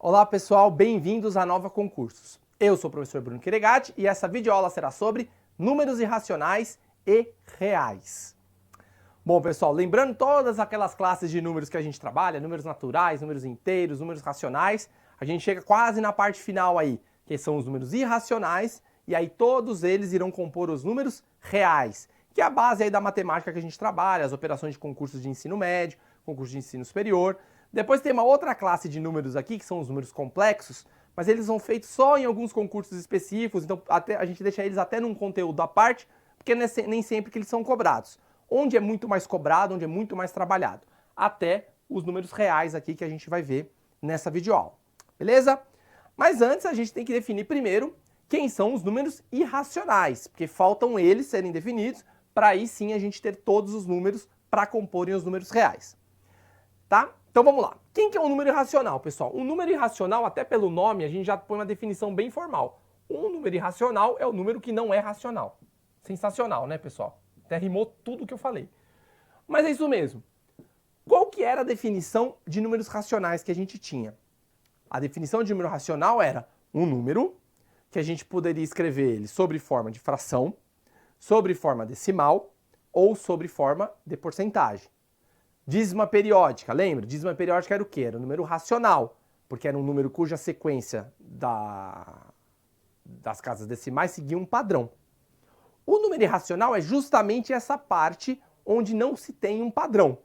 Olá pessoal, bem-vindos à Nova Concursos. Eu sou o professor Bruno Quiregatti e essa videoaula será sobre números irracionais e reais. Bom pessoal, lembrando todas aquelas classes de números que a gente trabalha, números naturais, números inteiros, números racionais, a gente chega quase na parte final aí, que são os números irracionais, e aí todos eles irão compor os números reais, que é a base aí da matemática que a gente trabalha, as operações de concursos de ensino médio, concurso de ensino superior. Depois tem uma outra classe de números aqui, que são os números complexos, mas eles são feitos só em alguns concursos específicos, então a gente deixa eles até num conteúdo à parte, porque nem sempre que eles são cobrados. Onde é muito mais cobrado, onde é muito mais trabalhado. Até os números reais aqui que a gente vai ver nessa videoaula. Beleza? Mas antes a gente tem que definir primeiro quem são os números irracionais, porque faltam eles serem definidos para aí sim a gente ter todos os números para comporem os números reais. Tá? Então vamos lá. Quem que é um número irracional, pessoal? Um número irracional, até pelo nome, a gente já põe uma definição bem formal. Um número irracional é o número que não é racional. Sensacional, né, pessoal? Até rimou tudo que eu falei. Mas é isso mesmo. Qual que era a definição de números racionais que a gente tinha? A definição de número racional era um número que a gente poderia escrever ele sobre forma de fração, sobre forma decimal ou sobre forma de porcentagem. Dízima periódica, lembra? Dízima periódica era o quê? Era um número racional, porque era um número cuja sequência das casas decimais seguia um padrão. O número irracional é justamente essa parte onde não se tem um padrão.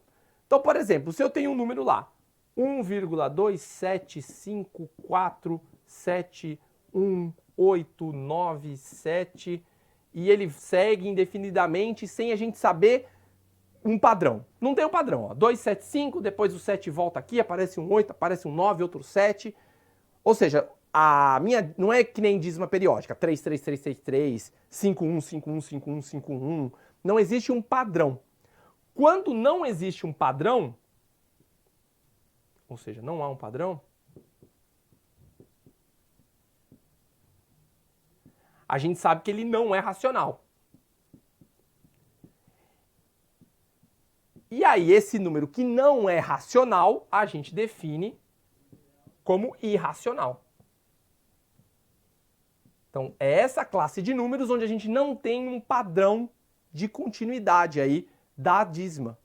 Então, por exemplo, se eu tenho um número lá, 1,275471897, e ele segue indefinidamente sem a gente saber um padrão. Não tem um padrão, ó. 275, depois o 7 volta aqui, aparece um 8, aparece um 9, outro 7. Ou seja, a minha não é que nem dízima periódica, 33333, 51515151. Não existe um padrão. Quando não existe um padrão, ou seja, não há um padrão, a gente sabe que ele não é racional. E aí, esse número que não é racional, a gente define como irracional. Então, é essa classe de números onde a gente não tem um padrão de continuidade aí da dízima,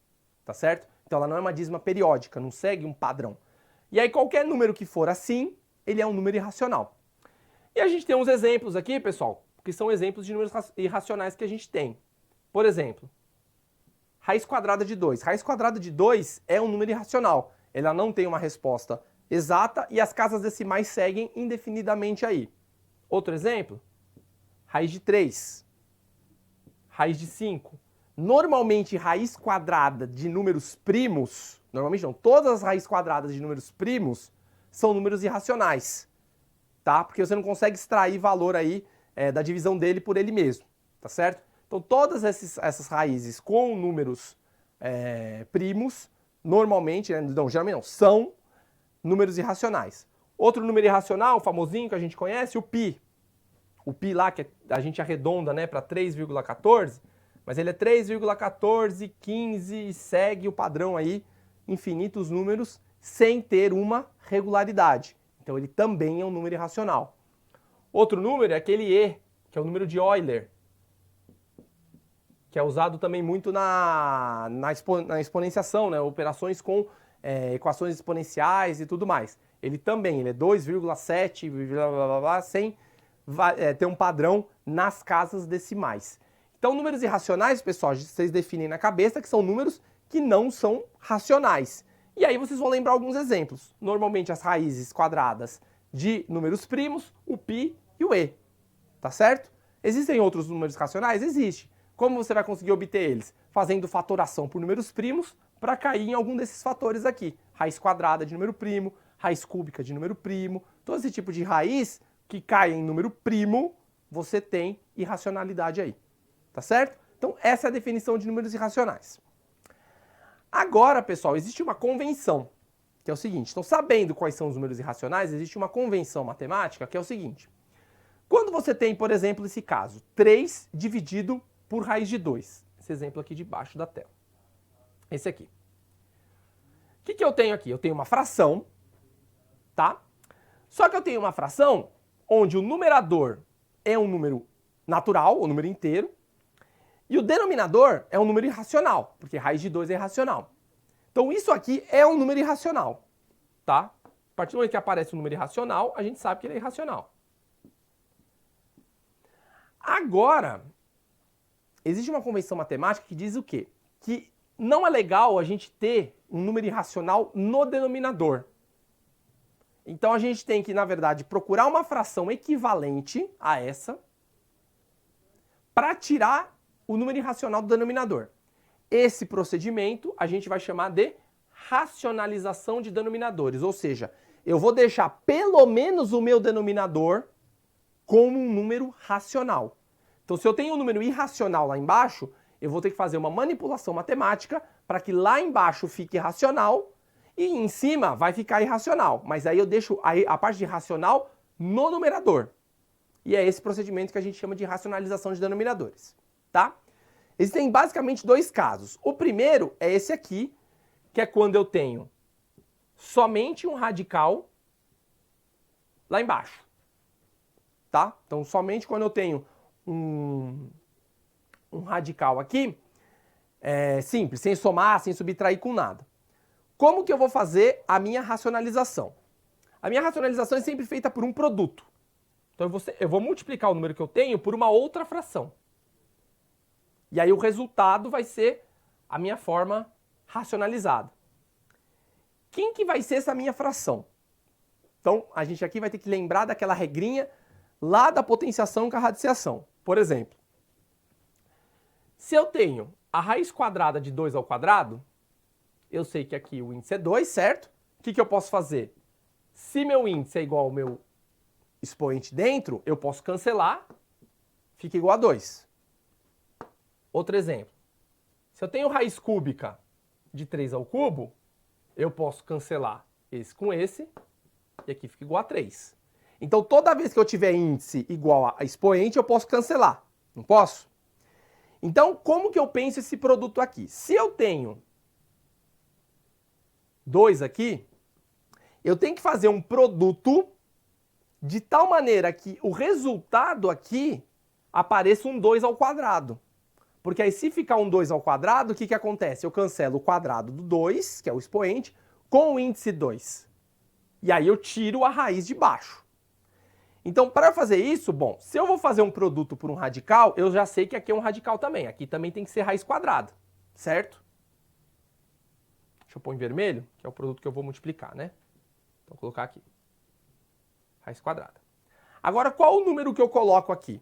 tá certo? Então, ela não é uma dízima periódica, não segue um padrão. E aí, qualquer número que for assim, ele é um número irracional. E a gente tem uns exemplos aqui, pessoal, que são exemplos de números irracionais que a gente tem. Por exemplo, raiz quadrada de 2. Raiz quadrada de 2 é um número irracional. Ela não tem uma resposta exata e as casas decimais seguem indefinidamente aí. Outro exemplo, raiz de 3. Raiz de 5. Normalmente, raiz quadrada de números primos, normalmente não, todas as raízes quadradas de números primos são números irracionais, tá? Porque você não consegue extrair valor aí da divisão dele por ele mesmo, tá certo? Então, todas essas raízes com números primos, normalmente, não, geralmente não, são números irracionais. Outro número irracional, famosinho, que a gente conhece, o π. O π lá, que a gente arredonda, né, para 3,14, mas ele é 3,1415 e segue o padrão aí, infinitos números, sem ter uma regularidade. Então, ele também é um número irracional. Outro número é aquele e, que é o número de Euler, que é usado também muito na exponenciação, né? Operações com equações exponenciais e tudo mais. Ele é 2,7, sem ter um padrão nas casas decimais. Então, números irracionais, pessoal, vocês definem na cabeça que são números que não são racionais. E aí vocês vão lembrar alguns exemplos. Normalmente as raízes quadradas de números primos, o π e o e. Tá certo? Existem outros números racionais? Existe. Como você vai conseguir obter eles? Fazendo fatoração por números primos para cair em algum desses fatores aqui. Raiz quadrada de número primo, raiz cúbica de número primo. Todo esse tipo de raiz que cai em número primo, você tem irracionalidade aí. Tá certo? Então, essa é a definição de números irracionais. Agora, pessoal, existe uma convenção, que é o seguinte. Então, sabendo quais são os números irracionais, existe uma convenção matemática, que é o seguinte. Quando você tem, por exemplo, esse caso, 3 dividido por raiz de 2. Esse exemplo aqui debaixo da tela. Esse aqui. O que eu tenho aqui? Eu tenho uma fração, tá? Só que eu tenho uma fração onde o numerador é um número natural, o número inteiro, e o denominador é um número irracional, porque raiz de 2 é irracional. Então isso aqui é um número irracional, tá? A partir do momento que aparece um número irracional, a gente sabe que ele é irracional. Agora, existe uma convenção matemática que diz o quê? Que não é legal a gente ter um número irracional no denominador. Então a gente tem que, na verdade, procurar uma fração equivalente a essa para tirar o número irracional do denominador. Esse procedimento a gente vai chamar de racionalização de denominadores, ou seja, eu vou deixar pelo menos o meu denominador como um número racional. Então, se eu tenho um número irracional lá embaixo, eu vou ter que fazer uma manipulação matemática para que lá embaixo fique racional e em cima vai ficar irracional. Mas aí eu deixo a parte de racional no numerador. E é esse procedimento que a gente chama de racionalização de denominadores, tá? Existem basicamente dois casos. O primeiro é esse aqui, que é quando eu tenho somente um radical lá embaixo, tá? Então, somente quando eu tenho um radical aqui, simples, sem somar, sem subtrair com nada. Como que eu vou fazer a minha racionalização? A minha racionalização é sempre feita por um produto. Então, eu vou multiplicar o número que eu tenho por uma outra fração. E aí o resultado vai ser a minha forma racionalizada. Quem que vai ser essa minha fração? Então, a gente aqui vai ter que lembrar daquela regrinha lá da potenciação com a radiciação. Por exemplo, se eu tenho a raiz quadrada de 2 ao quadrado, eu sei que aqui o índice é 2, certo? O que eu posso fazer? Se meu índice é igual ao meu expoente dentro, eu posso cancelar, fica igual a 2. Outro exemplo. Se eu tenho raiz cúbica de 3 ao cubo, eu posso cancelar esse com esse, e aqui fica igual a 3. Então, toda vez que eu tiver índice igual a expoente, eu posso cancelar. Não posso? Então, como que eu penso esse produto aqui? Se eu tenho 2 aqui, eu tenho que fazer um produto de tal maneira que o resultado aqui apareça um 2 ao quadrado. Porque aí, se ficar um 2 ao quadrado, o que acontece? Eu cancelo o quadrado do 2, que é o expoente, com o índice 2. E aí eu tiro a raiz de baixo. Então, para fazer isso, bom, se eu vou fazer um produto por um radical, eu já sei que aqui é um radical também. Aqui também tem que ser raiz quadrada, certo? Deixa eu pôr em vermelho, que é o produto que eu vou multiplicar, né? Então, vou colocar aqui. Raiz quadrada. Agora, qual o número que eu coloco aqui?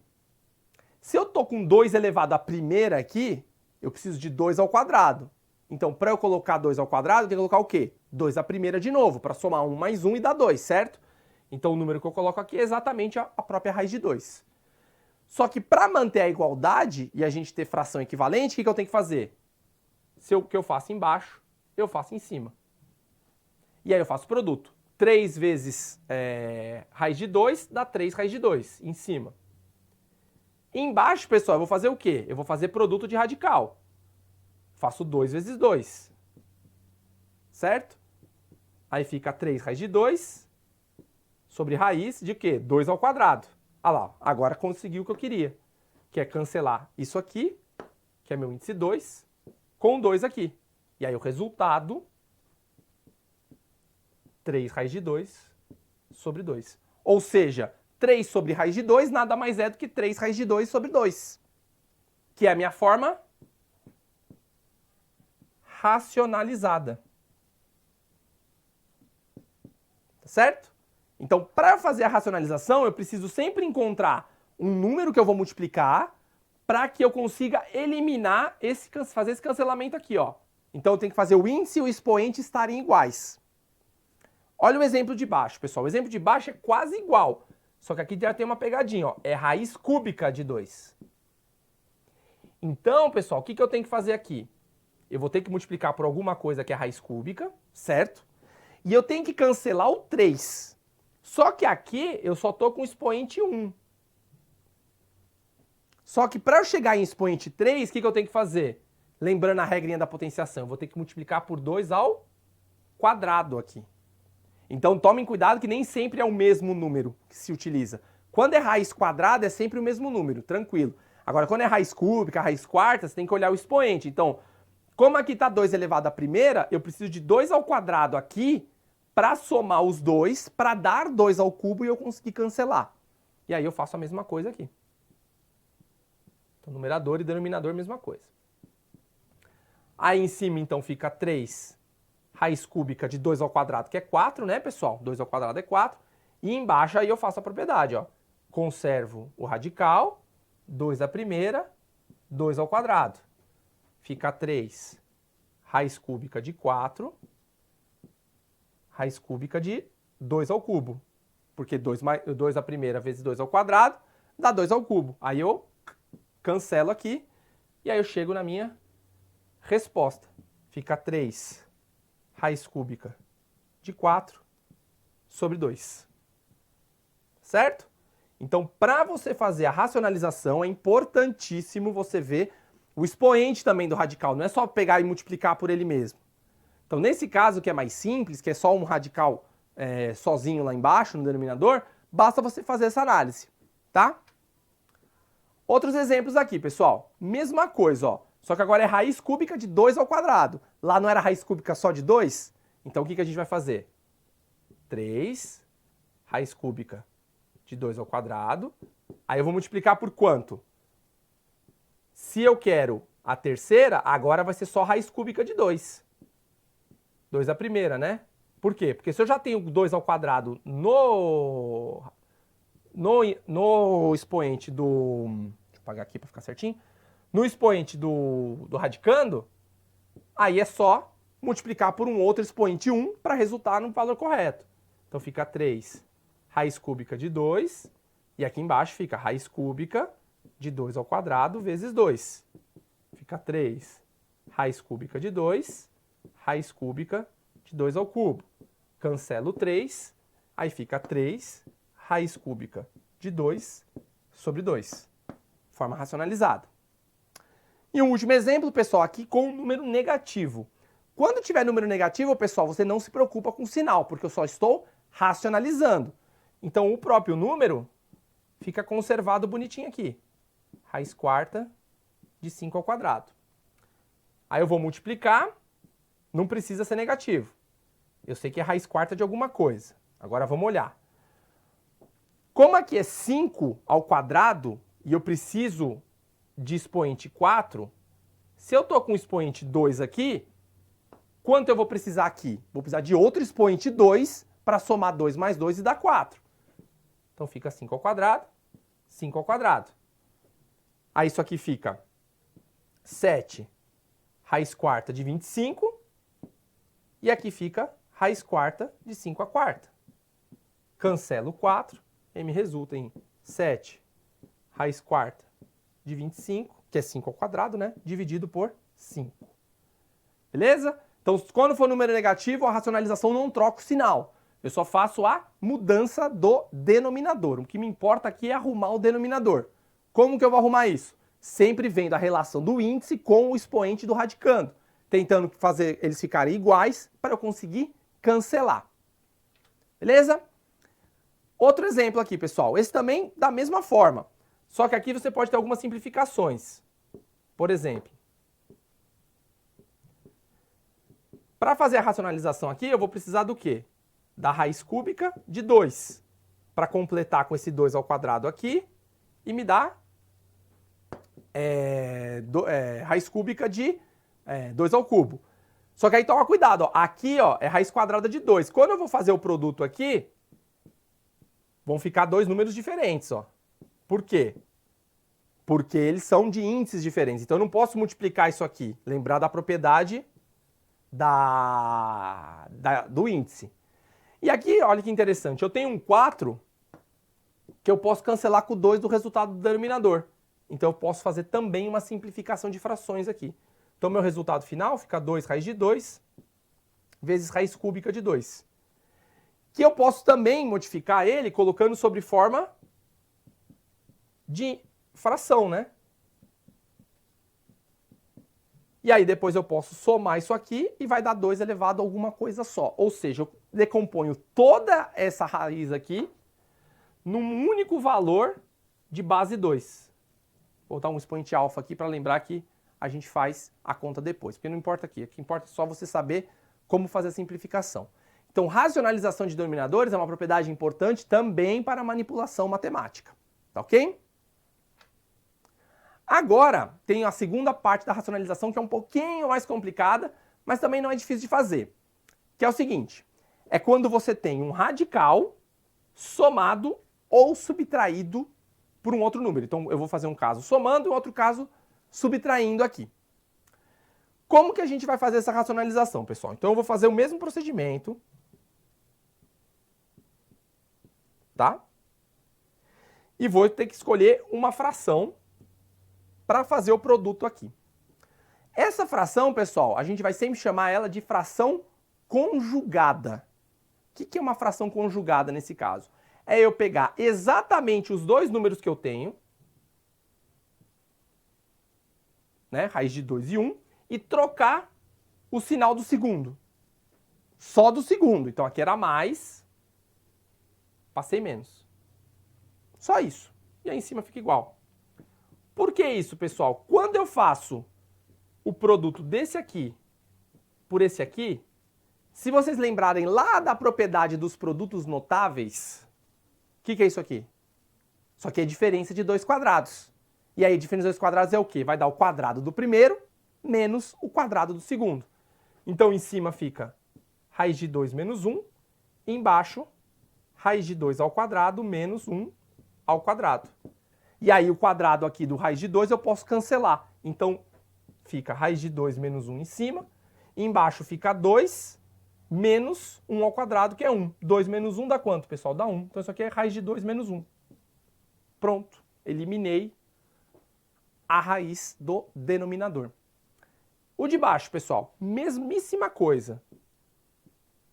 Se eu estou com 2 elevado à primeira aqui, eu preciso de 2 ao quadrado. Então, para eu colocar 2 ao quadrado, eu tenho que colocar o quê? 2 à primeira de novo, para somar 1 mais 1 e dar 2, certo? Então, o número que eu coloco aqui é exatamente a própria raiz de 2. Só que para manter a igualdade e a gente ter fração equivalente, o que eu tenho que fazer? O que eu faço embaixo, eu faço em cima. E aí eu faço produto. 3 vezes raiz de 2 dá 3 raiz de 2 em cima. Embaixo, pessoal, eu vou fazer o quê? Eu vou fazer produto de radical. Faço 2 vezes 2. Certo? Aí fica 3 raiz de 2 sobre raiz de quê? 2 ao quadrado. Ah lá, agora consegui o que eu queria. Que é cancelar isso aqui, que é meu índice 2, com 2 aqui. E aí o resultado, 3 raiz de 2 sobre 2. Ou seja, 3 sobre raiz de 2 nada mais é do que 3 raiz de 2 sobre 2. Que é a minha forma racionalizada. Tá certo? Então, para fazer a racionalização, eu preciso sempre encontrar um número que eu vou multiplicar para que eu consiga eliminar fazer esse cancelamento aqui, ó. Então, eu tenho que fazer o índice e o expoente estarem iguais. Olha o exemplo de baixo, pessoal. O exemplo de baixo é quase igual. Só que aqui já tem uma pegadinha, ó. É raiz cúbica de 2. Então, pessoal, o que eu tenho que fazer aqui? Eu vou ter que multiplicar por alguma coisa que é raiz cúbica, certo? E eu tenho que cancelar o 3. Só que aqui eu só estou com o expoente 1. Só que para eu chegar em expoente 3, o que eu tenho que fazer? Lembrando a regrinha da potenciação, eu vou ter que multiplicar por 2 ao quadrado aqui. Então tomem cuidado que nem sempre é o mesmo número que se utiliza. Quando é raiz quadrada é sempre o mesmo número, tranquilo. Agora quando é raiz cúbica, raiz quarta, você tem que olhar o expoente. Então, como aqui está 2 elevado à primeira, eu preciso de 2 ao quadrado aqui para somar os dois, para dar 2 ao cubo e eu conseguir cancelar. E aí eu faço a mesma coisa aqui. Então, numerador e denominador, mesma coisa. Aí em cima, então, fica 3 raiz cúbica de 2 ao quadrado, que é 4, né, pessoal? 2 ao quadrado é 4. E embaixo aí eu faço a propriedade, ó. Conservo o radical, 2 à primeira, 2 ao quadrado. Fica 3 raiz cúbica de 4, raiz cúbica de 2 ao cubo. Porque 2 à primeira vezes 2 ao quadrado dá 2 ao cubo. Aí eu cancelo aqui e aí eu chego na minha resposta. Fica 3 raiz cúbica de 4 sobre 2. Certo? Então, para você fazer a racionalização, é importantíssimo você ver o expoente também do radical. Não é só pegar e multiplicar por ele mesmo. Então, nesse caso que é mais simples, que é só um radical sozinho lá embaixo no denominador, basta você fazer essa análise, tá? Outros exemplos aqui, pessoal. Mesma coisa, ó. Só que agora é raiz cúbica de 2 ao quadrado. Lá não era raiz cúbica só de 2? Então, o que a gente vai fazer? 3 raiz cúbica de 2 ao quadrado. Aí eu vou multiplicar por quanto? Se eu quero a terceira, agora vai ser só raiz cúbica de 2. 2 à primeira, né? Por quê? Porque se eu já tenho 2 ao quadrado no expoente do... Deixa eu apagar aqui para ficar certinho. No expoente do radicando, aí é só multiplicar por um outro expoente 1 para resultar no valor correto. Então fica 3 raiz cúbica de 2, e aqui embaixo fica raiz cúbica de 2 ao quadrado vezes 2. Fica 3 raiz cúbica de 2, raiz cúbica de 2 ao cubo. Cancelo 3, aí fica 3 raiz cúbica de 2 sobre 2. Forma racionalizada. E um último exemplo, pessoal, aqui com um número negativo. Quando tiver número negativo, pessoal, você não se preocupa com o sinal, porque eu só estou racionalizando. Então, o próprio número fica conservado bonitinho aqui. Raiz quarta de 5 ao quadrado. Aí eu vou multiplicar, não precisa ser negativo. Eu sei que é raiz quarta de alguma coisa. Agora vamos olhar. Como aqui é 5 ao quadrado e eu preciso de expoente 4, se eu estou com expoente 2 aqui, quanto eu vou precisar aqui? Vou precisar de outro expoente 2 para somar 2 mais 2 e dar 4. Então fica 5 ao quadrado, 5 ao quadrado. Aí isso aqui fica 7 raiz quarta de 25. E aqui fica raiz quarta de 5 à quarta. Cancelo 4, e me resulta em 7 raiz quarta de 25, que é 5 ao quadrado, né? Dividido por 5. Beleza? Então, quando for número negativo, a racionalização não troca o sinal. Eu só faço a mudança do denominador. O que me importa aqui é arrumar o denominador. Como que eu vou arrumar isso? Sempre vendo a relação do índice com o expoente do radicando. Tentando fazer eles ficarem iguais para eu conseguir cancelar. Beleza? Outro exemplo aqui, pessoal. Esse também da mesma forma. Só que aqui você pode ter algumas simplificações. Por exemplo, para fazer a racionalização aqui, eu vou precisar do quê? Da raiz cúbica de 2. Para completar com esse 2 ao quadrado aqui e me dá raiz cúbica de 2 ao cubo. Só que aí toma cuidado, ó. Aqui ó, é raiz quadrada de 2. Quando eu vou fazer o produto aqui, vão ficar dois números diferentes. Ó. Por quê? Porque eles são de índices diferentes. Então eu não posso multiplicar isso aqui. Lembrar da propriedade do índice. E aqui, olha que interessante, eu tenho um 4 que eu posso cancelar com o 2 do resultado do denominador. Então eu posso fazer também uma simplificação de frações aqui. Então meu resultado final fica 2 raiz de 2 vezes raiz cúbica de 2. Que eu posso também modificar ele colocando sobre forma de fração, né? E aí depois eu posso somar isso aqui e vai dar 2 elevado a alguma coisa só. Ou seja, eu decomponho toda essa raiz aqui num único valor de base 2. Vou botar um expoente alfa aqui para lembrar que a gente faz a conta depois, porque não importa aqui. O que importa é só você saber como fazer a simplificação. Então, racionalização de denominadores é uma propriedade importante também para a manipulação matemática. Tá ok? Agora, tem a segunda parte da racionalização que é um pouquinho mais complicada, mas também não é difícil de fazer. Que é o seguinte, é quando você tem um radical somado ou subtraído por um outro número. Então, eu vou fazer um caso somando e outro caso subtraindo aqui. Como que a gente vai fazer essa racionalização, pessoal? Então, eu vou fazer o mesmo procedimento, tá? E vou ter que escolher uma fração para fazer o produto aqui. Essa fração, pessoal, a gente vai sempre chamar ela de fração conjugada. O que é uma fração conjugada nesse caso? É eu pegar exatamente os dois números que eu tenho, né, raiz de 2 e 1, e trocar o sinal do segundo. Só do segundo. Então aqui era mais, passei menos. Só isso. E aí em cima fica igual. Por que isso, pessoal? Quando eu faço o produto desse aqui por esse aqui, se vocês lembrarem lá da propriedade dos produtos notáveis, o que é isso aqui? Isso aqui é diferença de 2 quadrados. E aí, diferença de 2 quadrados é o quê? Vai dar o quadrado do primeiro menos o quadrado do segundo. Então, em cima fica raiz de 2 menos 1, e embaixo, raiz de 2 ao quadrado menos 1 ao quadrado. E aí, o quadrado aqui do raiz de 2 eu posso cancelar. Então, fica raiz de 2 menos 1 em cima, e embaixo fica 2 menos 1 ao quadrado, que é 1. 2 menos 1 dá quanto, pessoal? Dá 1. Então, isso aqui é raiz de 2 menos 1. Pronto. Eliminei a raiz do denominador. O de baixo, pessoal, mesmíssima coisa.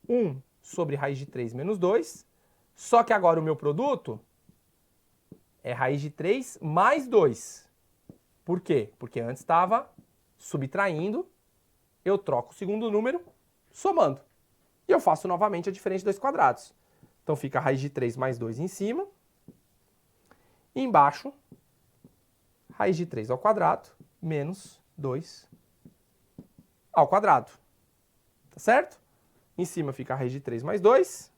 1 sobre raiz de 3 menos 2, só que agora o meu produto é raiz de 3 mais 2. Por quê? Porque antes estava subtraindo, eu troco o segundo número, somando. E eu faço novamente a diferença de 2 quadrados. Então fica raiz de 3 mais 2 em cima. E embaixo, raiz de 3 ao quadrado menos 2 ao quadrado. Tá certo? Em cima fica raiz de 3 mais 2.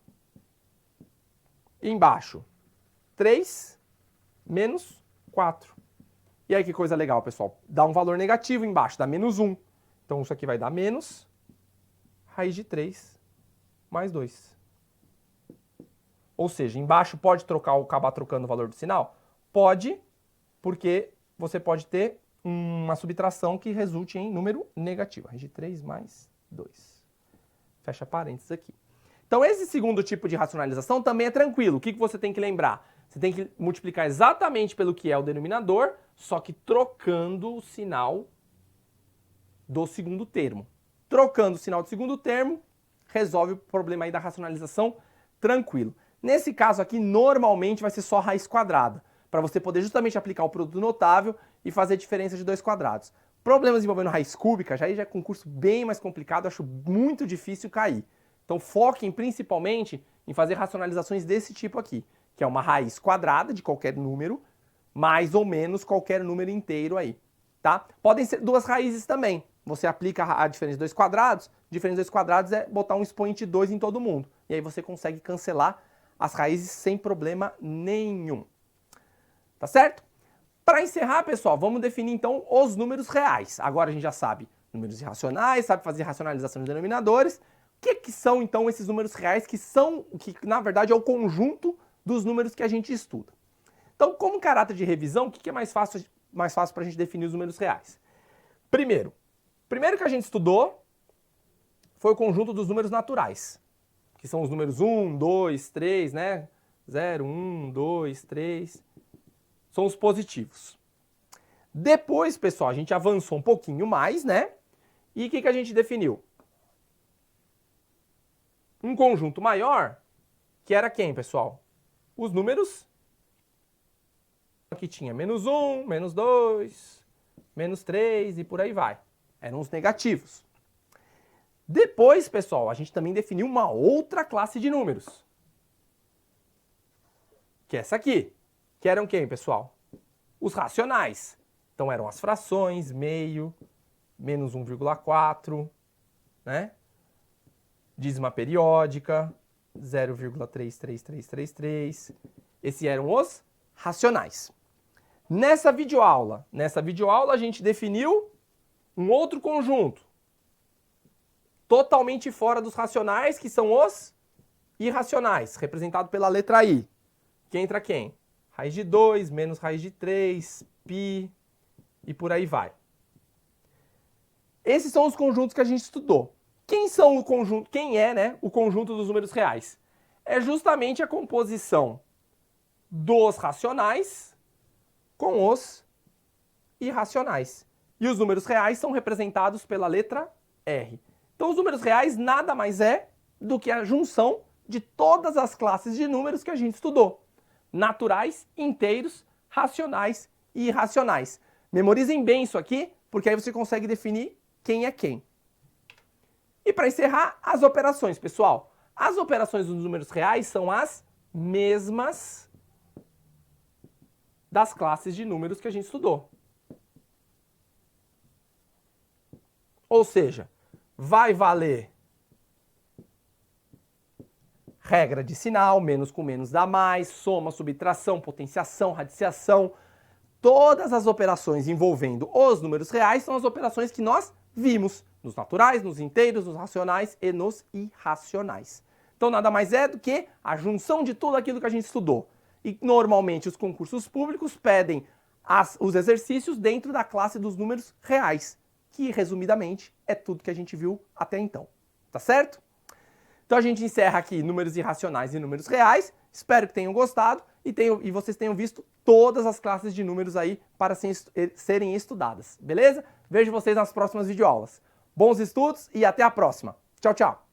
E embaixo, 3 menos 4. E aí que coisa legal, pessoal. Dá um valor negativo embaixo, dá menos 1. Então isso aqui vai dar menos raiz de 3 mais 2. Ou seja, embaixo pode acabar trocando o valor do sinal? Pode, porque você pode ter uma subtração que resulte em número negativo. Raiz de 3 mais 2. Fecha parênteses aqui. Então esse segundo tipo de racionalização também é tranquilo. O que você tem que lembrar? Você tem que multiplicar exatamente pelo que é o denominador, só que trocando o sinal do segundo termo. Trocando o sinal do segundo termo, resolve o problema aí da racionalização tranquilo. Nesse caso aqui, normalmente vai ser só raiz quadrada, para você poder justamente aplicar o produto notável e fazer diferença de 2 quadrados. Problemas envolvendo raiz cúbica, já é concurso bem mais complicado, acho muito difícil cair. Então foquem principalmente em fazer racionalizações desse tipo aqui, que é uma raiz quadrada de qualquer número, mais ou menos qualquer número inteiro aí, tá? Podem ser duas raízes também. Você aplica a diferença de 2 quadrados, diferença de 2 quadrados é botar um expoente 2 em todo mundo. E aí você consegue cancelar as raízes sem problema nenhum. Tá certo? Para encerrar, pessoal, vamos definir então os números reais. Agora a gente já sabe números irracionais, sabe fazer racionalização de denominadores. O que são então esses números reais que na verdade é o conjunto dos números que a gente estuda? Então, como caráter de revisão, o que é mais fácil para a gente definir os números reais? Primeiro que a gente estudou foi o conjunto dos números naturais, que são os números 1, 2, 3, né? 0, 1, 2, 3. São os positivos. Depois, pessoal, a gente avançou um pouquinho mais, né? E o que a gente definiu? Um conjunto maior, que era quem, pessoal? Os números que tinha menos 1, menos 2, menos 3 e por aí vai. eram os negativos. Depois, pessoal, a gente também definiu uma outra classe de números. Que é essa aqui. Que eram quem, pessoal? Os racionais. Então eram as frações, meio, menos 1,4, né? Dízima periódica, 0,33333. Esses eram os racionais. Nessa videoaula a gente definiu um outro conjunto, totalmente fora dos racionais, que são os irracionais, representado pela letra I. Que entra quem? Raiz de 2, menos raiz de 3, π, e por aí vai. Esses são os conjuntos que a gente estudou. Quem é, né, o conjunto dos números reais? É justamente a composição dos racionais com os irracionais. E os números reais são representados pela letra R. Então os números reais nada mais é do que a junção de todas as classes de números que a gente estudou. Naturais, inteiros, racionais e irracionais. Memorizem bem isso aqui, porque aí você consegue definir quem é quem. E para encerrar, as operações, pessoal. As operações dos números reais são as mesmas das classes de números que a gente estudou. Ou seja, vai valer regra de sinal, menos com menos dá mais, soma, subtração, potenciação, radiciação. Todas as operações envolvendo os números reais são as operações que nós vimos nos naturais, nos inteiros, nos racionais e nos irracionais. Então nada mais é do que a junção de tudo aquilo que a gente estudou. E normalmente os concursos públicos pedem os exercícios dentro da classe dos números reais, que resumidamente é tudo que a gente viu até então. Tá certo? Então a gente encerra aqui números irracionais e números reais. Espero que tenham gostado e vocês tenham visto todas as classes de números aí para serem estudadas. Beleza? Vejo vocês nas próximas videoaulas. Bons estudos e até a próxima. Tchau, tchau!